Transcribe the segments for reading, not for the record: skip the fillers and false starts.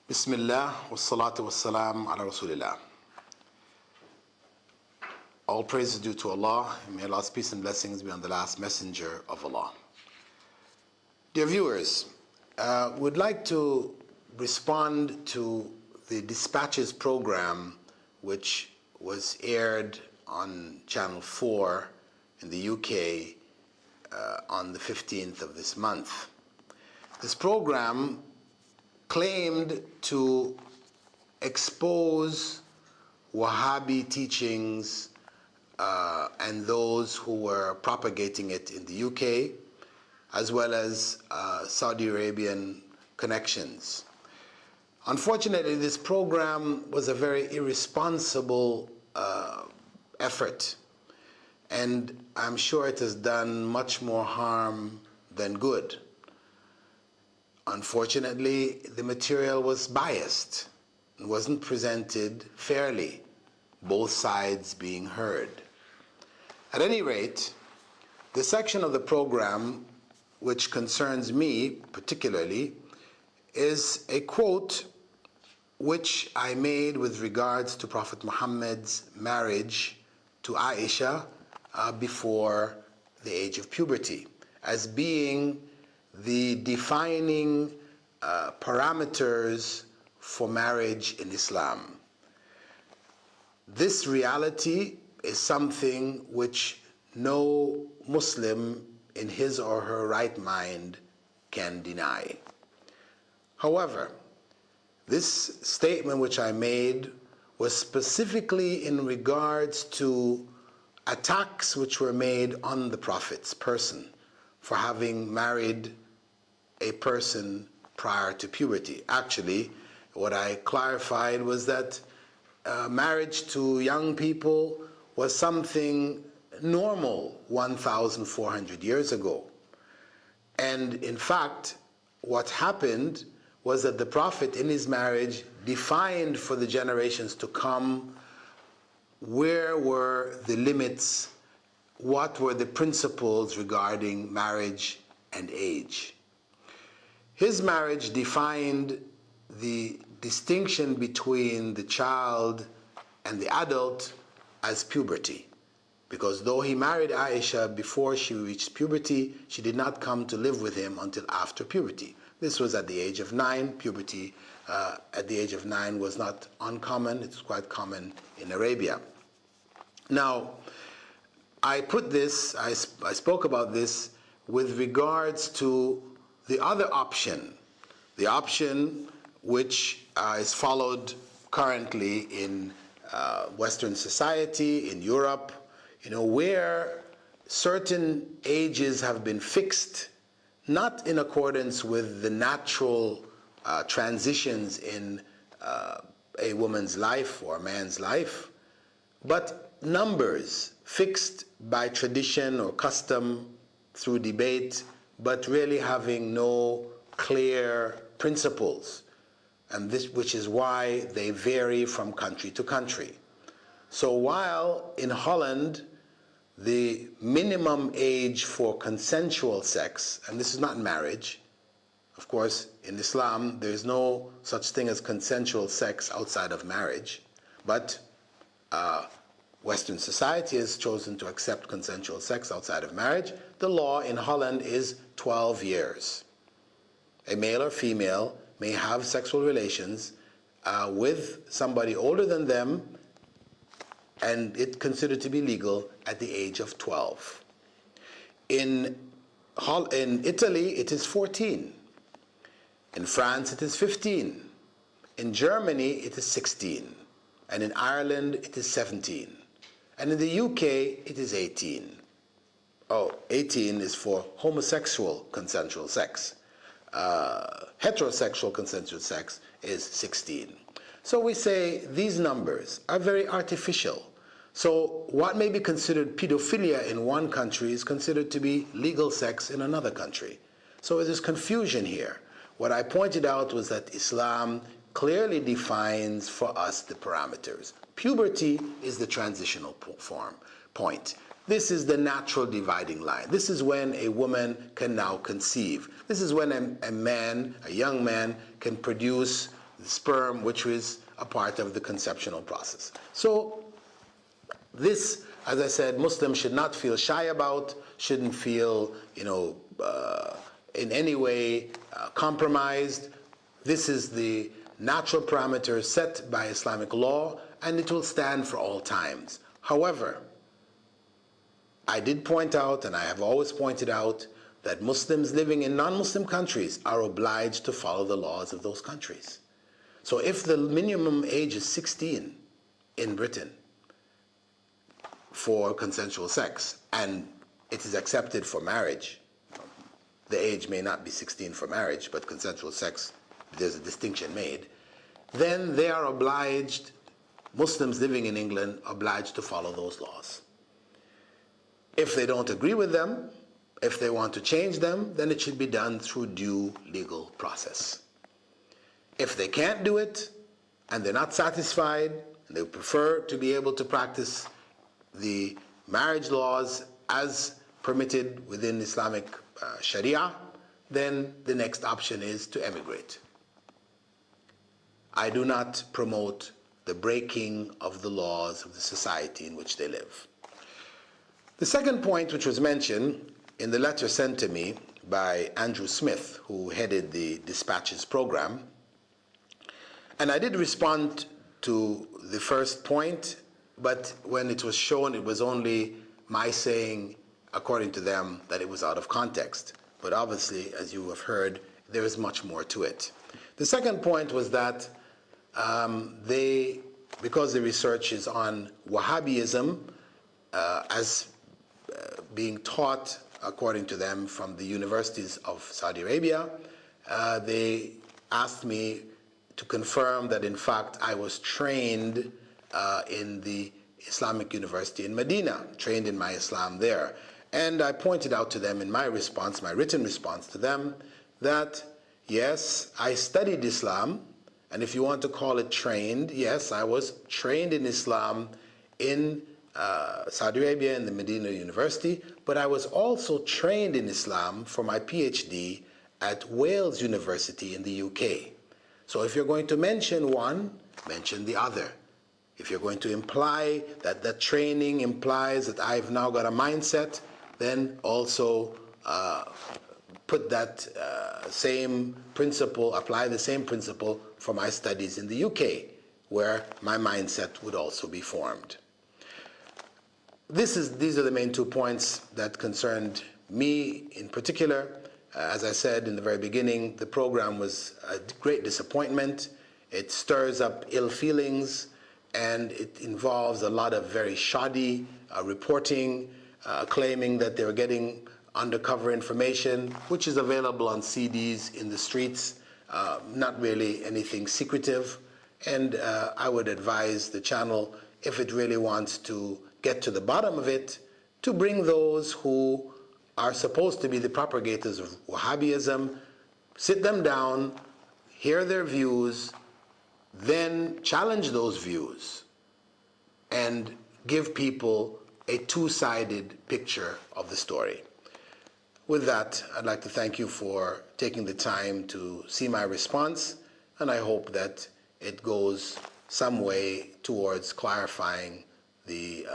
Bismillah, wassalatu wassalam ala Rasulillah. All praise is due to Allah, and may Allah's peace and blessings be on the last messenger of Allah. Dear viewers, we'd like to respond to the Dispatches program which was aired on Channel 4 in the UK on the 15th of this month. This program claimed to expose Wahhabi teachings and those who were propagating it in the UK, as well as Saudi Arabian connections. Unfortunately, this program was a very irresponsible effort, and I'm sure it has done much more harm than good. Unfortunately, the material was biased and wasn't presented fairly, both sides being heard. At any rate, the section of the program which concerns me particularly is a quote which I made with regards to Prophet Muhammad's marriage to Aisha before the age of puberty, as being the defining parameters for marriage in Islam. This reality is something which no Muslim in his or her right mind can deny. However, this statement which I made was specifically in regards to attacks which were made on the Prophet's person for having married a person prior to puberty. Actually, what I clarified was that marriage to young people was something normal 1,400 years ago. And in fact, what happened was that the Prophet in his marriage defined for the generations to come where were the limits, what were the principles regarding marriage and age. His marriage defined the distinction between the child and the adult as puberty, because though he married Aisha before she reached puberty, she did not come to live with him until after puberty. This was at the age of 9. Puberty at the age of 9 was not uncommon. It's quite common in Arabia. Now, I spoke about this with regards to the other option, the option which is followed currently in Western society, in Europe, where certain ages have been fixed, not in accordance with the natural transitions in a woman's life or a man's life, but numbers fixed by tradition or custom through debate, but really having no clear principles, and this, which is why they vary from country to country. So while in Holland the minimum age for consensual sex, and this is not marriage, of course in Islam there is no such thing as consensual sex outside of marriage, but Western society has chosen to accept consensual sex outside of marriage. The law in Holland is 12 years. A male or female may have sexual relations with somebody older than them, and it's considered to be legal at the age of 12. In Italy, it is 14. In France, it is 15. In Germany, it is 16. And in Ireland, it is 17. And in the UK, it is 18. 18 is for homosexual consensual sex. Heterosexual consensual sex is 16. So we say these numbers are very artificial. So what may be considered pedophilia in one country is considered to be legal sex in another country. So there's confusion here. What I pointed out was that Islam clearly defines for us the parameters. Puberty is the transitional point. This is the natural dividing line. This is when a woman can now conceive. This is when a young man can produce the sperm, which is a part of the conceptional process. So this, as I said, Muslims should not feel shy about, shouldn't feel, in any way compromised. This is the natural parameter set by Islamic law, and it will stand for all times. However, I did point out, and I have always pointed out, that Muslims living in non-Muslim countries are obliged to follow the laws of those countries. So if the minimum age is 16 in Britain for consensual sex, and it is accepted for marriage, the age may not be 16 for marriage, but consensual sex, there's a distinction made, then they are obliged, Muslims living in England, obliged to follow those laws. If they don't agree with them, if they want to change them, then it should be done through due legal process. If they can't do it, and they're not satisfied, and they prefer to be able to practice the marriage laws as permitted within Islamic Sharia, then the next option is to emigrate. I do not promote the breaking of the laws of the society in which they live. The second point, which was mentioned in the letter sent to me by Andrew Smith, who headed the Dispatches program, and I did respond to the first point, but when it was shown, it was only my saying, according to them, that it was out of context. But obviously, as you have heard, there is much more to it. The second point was that because the research is on Wahhabism as being taught, according to them, from the universities of Saudi Arabia, they asked me to confirm that in fact I was trained in the Islamic University in Medina, trained in my Islam there. And I pointed out to them in my response, my written response to them, that yes, I studied Islam, and if you want to call it trained, yes, I was trained in Islam in Saudi Arabia in the Medina University, but I was also trained in Islam for my PhD at Wales University in the UK. So if you're going to mention one, mention the other. If you're going to imply that that training implies that I've now got a mindset, then also put that same principle, apply the same principle for my studies in the UK, where my mindset would also be formed. These are the main 2 points that concerned me in particular. As I said in the very beginning, the program was a great disappointment. It stirs up ill feelings, and it involves a lot of very shoddy reporting, claiming that they were getting undercover information, which is available on CDs in the streets, not really anything secretive. And I would advise the channel, if it really wants to get to the bottom of it, to bring those who are supposed to be the propagators of Wahhabism, sit them down, hear their views, then challenge those views, and give people a two-sided picture of the story. With that, I'd like to thank you for taking the time to see my response, and I hope that it goes some way towards clarifying the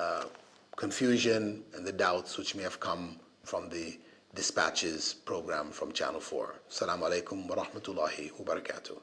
confusion and the doubts which may have come from the Dispatches program from Channel 4. Assalamu alaikum wa rahmatullahi wa barakatuh.